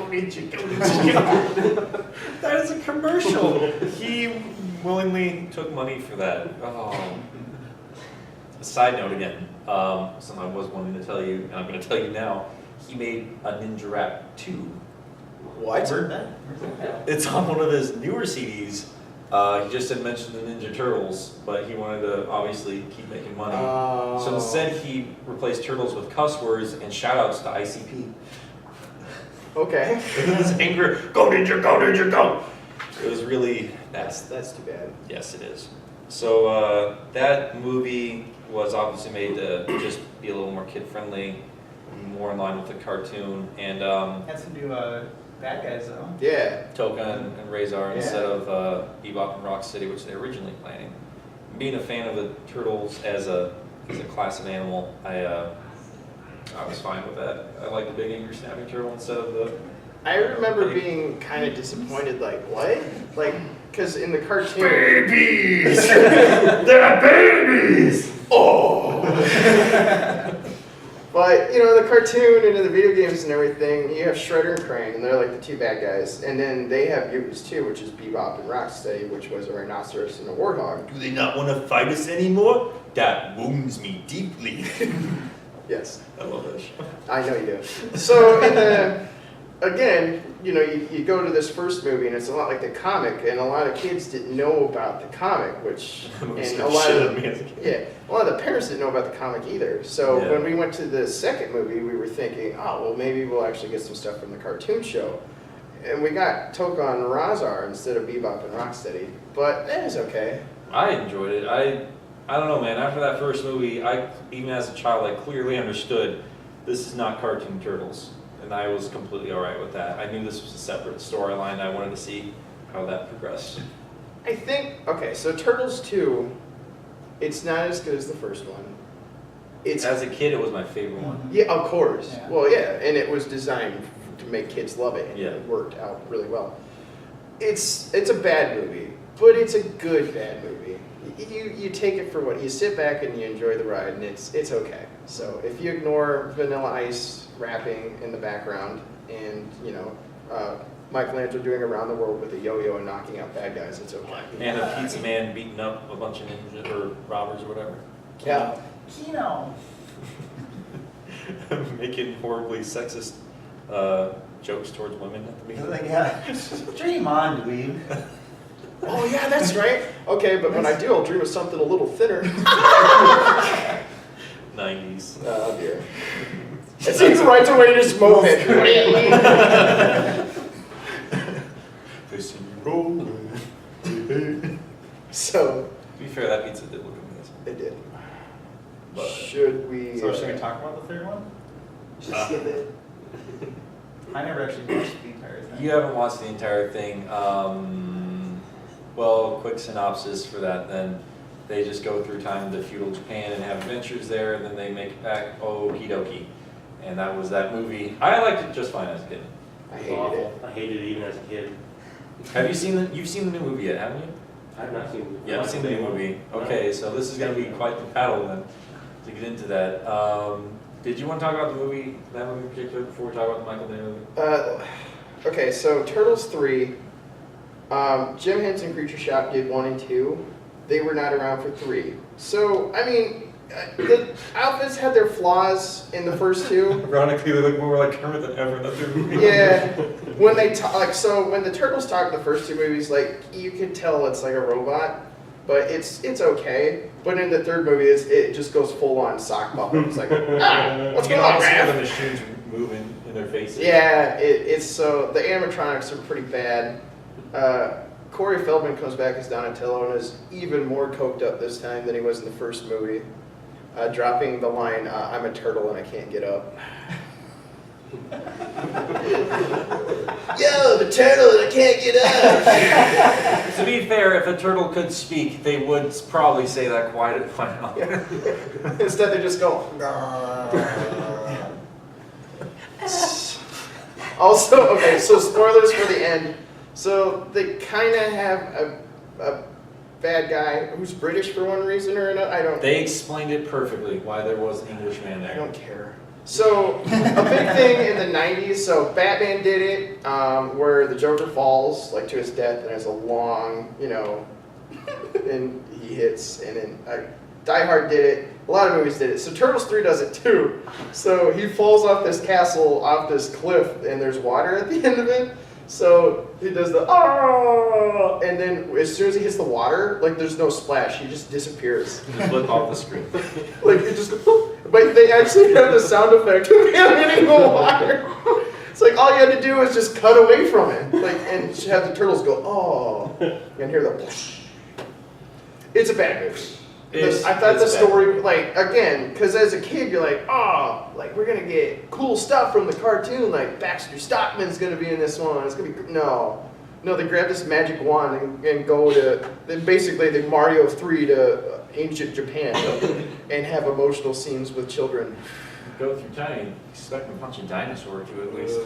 ninja, go ninja, go. That is a commercial. He willingly took money for that. Oh. A side note again, something I was wanting to tell you, and I'm going to tell you now. He made a Ninja Rap 2. What? Where's that? It's on one of his newer CDs. He just had mentioned the Ninja Turtles, but he wanted to obviously keep making money. So instead he replaced Turtles with cuss words and shout-outs to ICP. Okay. His anger, go Ninja, go Ninja, go! It was really, That's too bad. yes it is. So that movie was obviously made to just be a little more kid-friendly, more in line with the cartoon, and Had some new bad guys though. Yeah. Toka and Razor instead of Bebop and Rocksteady, which they were originally planning. Being a fan of the Turtles as a class of animal, I was fine with that. I like the big angry snapping turtle instead of the... I remember being kind of disappointed, like, what? Like, because in the cartoon... Babies! They're babies! Oh! But, you know, the cartoon and in the video games and everything, you have Shredder and Krang, and they're like the two bad guys. And then they have mutants too, which is Bebop and Rocksteady, which was a rhinoceros and a warthog. Do they not want to fight us anymore? That wounds me deeply. Yes. I love that show. I know you do. So, in the... Again, you know, you go to this first movie and it's a lot like the comic, and a lot of kids didn't know about the comic, which and a lot of a lot of the parents didn't know about the comic either. So when we went to the second movie, we were thinking, oh well, maybe we'll actually get some stuff from the cartoon show, and we got Toka and Razar instead of Bebop and Rocksteady, but that is okay. I enjoyed it. I don't know, man. After that first movie, even as a child, I clearly understood this is not cartoon Turtles. And I was completely alright with that. I knew this was a separate storyline. I wanted to see how that progressed. I think, okay, so Turtles 2, it's not as good as the first one. As a kid, it was my favorite one. Yeah, of course. Yeah. Well, yeah, and it was designed to make kids love it, and Yeah. it worked out really well. It's a bad movie, but it's a good bad movie. You take it for what you sit back and you enjoy the ride, and it's okay. So if you ignore Vanilla Ice rapping in the background, and you know Michelangelo doing around the world with a yo-yo and knocking out bad guys, it's okay. And a pizza man beating up a bunch of ninjas or robbers or whatever. Yeah. Kino. Making horribly sexist jokes towards women at the beginning. Like, yeah. Dream on, dweeb. Oh yeah, that's right. Okay, but when I do, I'll dream of something a little thinner. 90s. Oh dear. It seems right away in this moment. So, To be fair, that pizza did look amazing. it did. But Should we? So should we talk about the third one? Just skip it. I never actually watched the entire thing. you haven't watched the entire thing. Well, quick synopsis for that then. They just go through time to feudal Japan and have adventures there, and then they make it back. Okie dokie. And that was that movie. I liked it just fine as a kid. I It's hated awful. it. I hated it even as a kid. Have you seen you've seen the new movie yet, haven't you? I've not seen. You haven't seen the new movie. Okay, so this is going to be quite the battle then to get into that. Did you want to talk about the movie, that movie in particular, before we talk about the Michael Bay movie? Okay, so Turtles 3, Jim Henson Creature Shop did 1 and 2. They were not around for 3. So, I mean, the outfits had their flaws in the first 2. Ironically, they look more like Kermit than ever in that movie. Yeah, when they talk, like, so when the Turtles talk in the first 2 movies, like, you could tell it's like a robot, but it's okay. But in the third movie, it just goes full on sock puppet. It's like, what's going on, The Raph? machines moving in their faces. Yeah, it's so the animatronics are pretty bad. Corey Feldman comes back as Donatello and is even more coked up this time than he was in the first movie, dropping the line, "I'm a turtle and I can't get up." Yo, the turtle and I can't get up. To be fair, if a turtle could speak, they would probably say that quite enough. Instead, they just go. Also, okay, so spoilers for the end. So they kind of have a bad guy who's British for one reason or another. I don't. They explained it perfectly why there was an Englishman I there. don't care. So, a big thing in the 90s, so Batman did it, where the Joker falls, like, to his death, and there's a long, and he hits, and then Die Hard did it, a lot of movies did it. So Turtles 3 does it too. So he falls off this castle, off this cliff, and there's water at the end of it. So he does the, oh, and then as soon as he hits the water, like there's no splash, he just disappears. Just flip off the screen. Like it just, but they actually have the sound effect of him hitting the water. It's like all you had to do was just cut away from it, like, and have the turtles go, oh, and hear the whoosh. It's a bad movie. I thought the story, like, again, because as a kid, you're like, oh, like, we're going to get cool stuff from the cartoon, like, Baxter Stockman's going to be in this one, it's going to be, no, they grab this magic wand and go to, basically, the Mario 3 to ancient Japan and have emotional scenes with children. Go through time and expect to punch a dinosaur to at least.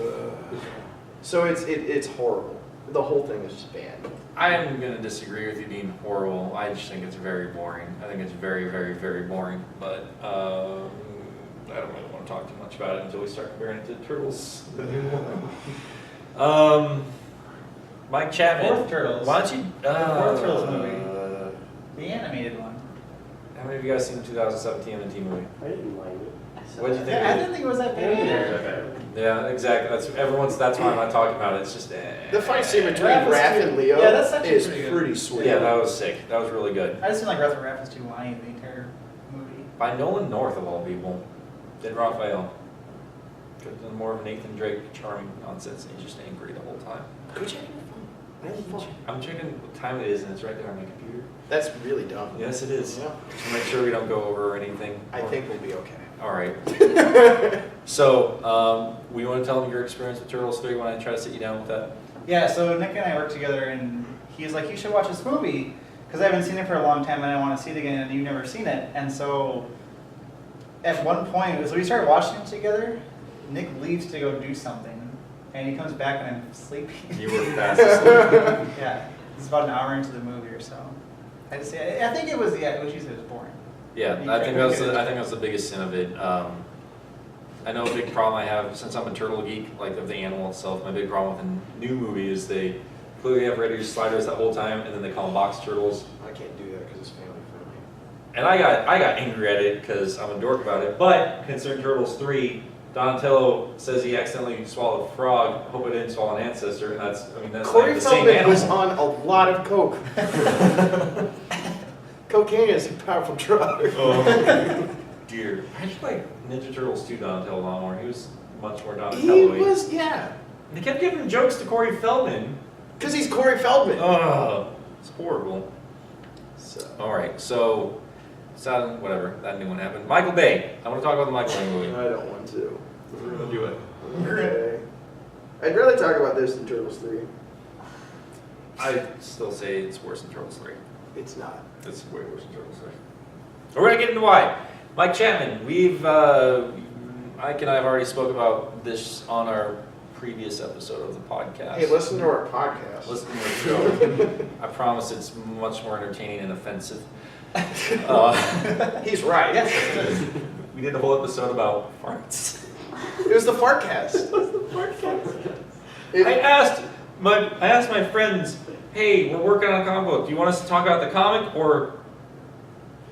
So it's horrible. The whole thing is just bad. I am going to disagree with you being horrible. I just think it's very boring. I think it's very, very, very boring. But I don't really want to talk too much about it until we start comparing it to Turtles, the new one. Mike Chapman. Fourth Turtles. Why don't you? Fourth Turtles movie. The animated one. How many of you guys seen the 2007 TMNT movie? I didn't mind it. What did you think? Yeah, I didn't think it was that bad either. Yeah, exactly. That's why I'm not talking about it. It's just The fight scene between Raph is Raph too- and Leo yeah, that's actually is pretty good. pretty sweet. yeah, that was sick. That was really good. I just feel like Raph is too whiny the entire movie. By Nolan North of all people, did Raphael. Could have done more of an Nathan Drake charming nonsense, and he's just angry the whole time. Go check your phone. I have a phone. I'm checking what time it is, and it's right there on my computer. That's really dumb. Yes, it is. Yeah. Just to make sure we don't go over anything. I think we'll be okay. All right. So, we want to tell them your experience with Turtles 3 when I try to sit you down with that? Yeah, so Nick and I worked together, and he's like, you should watch this movie, because I haven't seen it for a long time, and I want to see it again, and you've never seen it. And so, at one point, so we started watching it together, Nick leaves to go do something, and he comes back, and I'm sleepy. You were fast asleep. Yeah, it's about an hour into the movie or so. I think it was, what you said was boring. Yeah, I think that's the biggest sin of it. I know a big problem I have, since I'm a turtle geek, like of the animal itself, my big problem with a new movie is they clearly have ready sliders that whole time, and then they call them box turtles. I can't do that because it's family friendly. And I got angry at it because I'm a dork about it. But concerning Turtles 3, Donatello says he accidentally swallowed a frog. I hope I didn't swallow an ancestor, and that's Corey like the same Feldman animal. was on a lot of coke. Cocaine is a powerful drug. Oh dear. I just like Ninja Turtles 2 Donatello a lot more. He was much more He Donatello-y. was, yeah. They kept giving jokes to Corey Feldman. Because he's Corey Feldman. Oh, it's horrible. So. All right, so whatever, that new one happened. Michael Bay. I want to talk about the Michael Bay movie. I don't want to. We're gonna do it. Okay. I'd rather talk about this than Turtles 3. I still say it's worse than Turtles 3. It's not. It's way worse than Turtles 3. We're gonna get into why. Mike Chapman, Mike and I have already spoke about this on our previous episode of the podcast. Hey, listen to our podcast. Listen to the show. I promise it's much more entertaining and offensive. He's right. Yes, We did a whole episode about farts. It was the Fartcast. I asked my friends, hey, we're working on a comic book. Do you want us to talk about the comic or?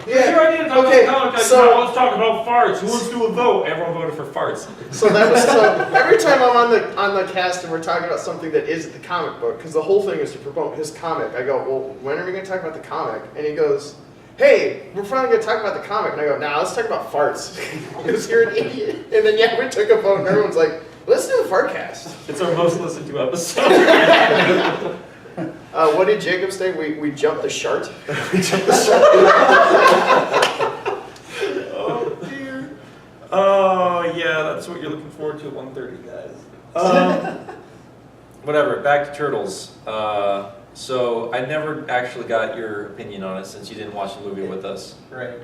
Yeah. Your idea to talk Okay, about the comic. so- Let's talk about farts. Who wants to do a vote? Everyone voted for farts. So every time I'm on the cast and we're talking about something that isn't the comic book, because the whole thing is to promote his comic, I go, well, when are we going to talk about the comic? And he goes, hey, we're finally going to talk about the comic. And I go, nah, let's talk about farts. Because you're an idiot. And then, yeah, we took a vote and everyone's like, let's do the Fartcast. It's our most listened to episode. What did Jacob say? We jumped the chart? We jumped the shark. Oh, dear. Oh, yeah, that's what you're looking forward to at 1:30, guys. Whatever, back to Turtles. So I never actually got your opinion on it since you didn't watch the movie with us. right.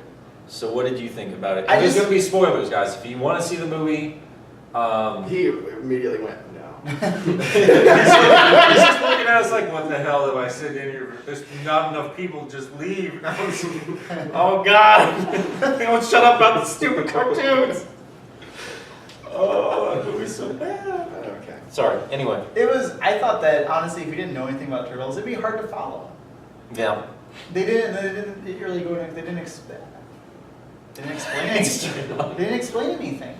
So what did you think about it? I There's just- going to be spoilers, guys. If you want to see the movie, He immediately went, no. he's just looking at us like, what the hell did I sit in here? There's not enough people, just leave. And I was, oh God, they won't shut up about the stupid cartoons. Oh, that movie's so bad. Okay. Sorry. Anyway. I thought that honestly, if you didn't know anything about turtles, it'd be hard to follow. Yeah. They didn't really go. They didn't explain anything. They didn't explain anything.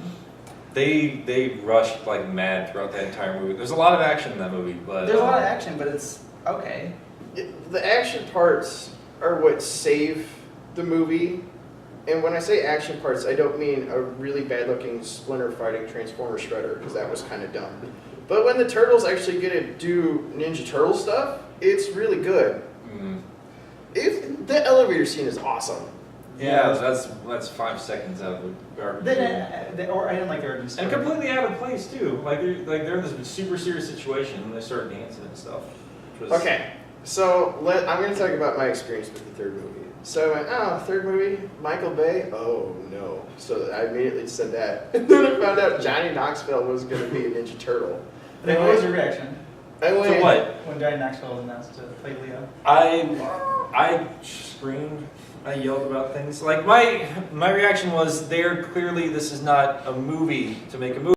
They rushed like mad throughout that entire movie. There's a lot of action in that movie, but There's a lot of action, but it's okay. The action parts are what save the movie. And when I say action parts, I don't mean a really bad-looking Splinter fighting Transformer Shredder, because that was kind of dumb. But when the Turtles actually get to do Ninja Turtle stuff, it's really good. Mm. The elevator scene is awesome. Yeah, that's 5 seconds out of the garbage. I didn't like the origin story. And completely out of place too. Like they're in this super serious situation and they start dancing and stuff. Which was, Okay, so I'm going to talk about my experience with the third movie. So I went, oh, third movie, Michael Bay? Oh, no. So I immediately said that. And then I found out Johnny Knoxville was going to be a Ninja Turtle. Then what was your reaction I went, To what? when Johnny Knoxville was announced to play Leo? I screamed. I yelled about things. Like my reaction was, this is not a movie to make a movie.